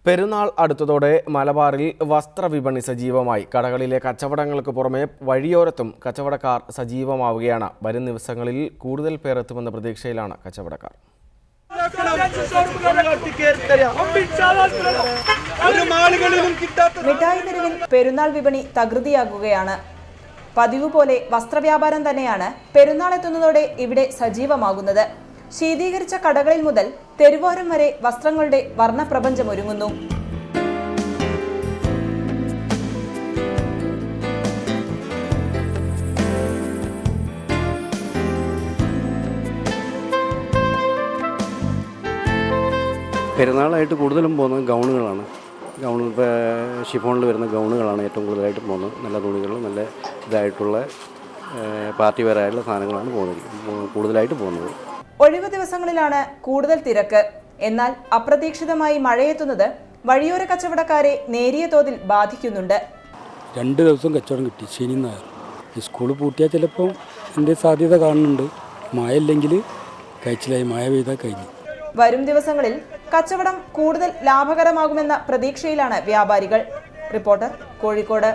പെരുന്നാൾ അടുത്തതോടെ മലബാറിൽ വസ്ത്രവിപണി സജീവമായി. കടകളിലെ കച്ചവടങ്ങൾക്ക് പുറമെ വഴിയോരത്തും കച്ചവടക്കാർ സജീവമാവുകയാണ്. വരും ദിവസങ്ങളിൽ കൂടുതൽ പേർ എത്തുമെന്ന പ്രതീക്ഷയിലാണ് കച്ചവടക്കാർ. മിഠായി തെരുവിൽ പെരുന്നാൾ വിപണി തകൃതിയാകുകയാണ്. പതിവ് പോലെ വസ്ത്രവ്യാപാരം തന്നെയാണ് പെരുന്നാൾ എത്തുന്നതോടെ ഇവിടെ സജീവമാകുന്നത്. ശീതീകരിച്ച കടകളിൽ മുതൽ തെരുവോരം വരെ വസ്ത്രങ്ങളുടെ വർണ്ണപ്രപഞ്ചം ഒരുങ്ങുന്നു. പെരുന്നാളായിട്ട് കൂടുതലും പോകുന്നത് ഗൗണുകളാണ്. ഇപ്പോൾ ഷിഫോണിൽ വരുന്ന ഗൗണുകളാണ് ഏറ്റവും കൂടുതലായിട്ട് പോകുന്നത്. നല്ല തുണികൾ, നല്ല ഇതായിട്ടുള്ള പാർട്ടി വെയർ ആയിട്ടുള്ള സാധനങ്ങളാണ് കൂടുതലായിട്ട് പോകുന്നത്. ഒഴിവ് ദിവസങ്ങളിലാണ് കൂടുതൽ തിരക്ക്. എന്നാൽ അപ്രതീക്ഷിതമായി മഴയെത്തുന്നത് വഴിയോര കച്ചവടക്കാരെ നേരിയ തോതിൽ ബാധിക്കുന്നുണ്ട്. 2 ദിവസം കച്ചവടം കിട്ടി, ശനി ഞായർ. സ്കൂൾ പൂട്ടിയാൽ ചിലപ്പോൾ എൻ്റെ സാധ്യത കാണുന്നുണ്ട്. മഴ ഇല്ലെങ്കിൽ കഴിച്ചിലായി, മഴ പെയ്താൽ കഴിഞ്ഞു. വരും ദിവസങ്ങളിൽ കച്ചവടം കൂടുതൽ ലാഭകരമാകുമെന്ന പ്രതീക്ഷയിലാണ് വ്യാപാരികൾ. റിപ്പോർട്ടർ, കോഴിക്കോട്.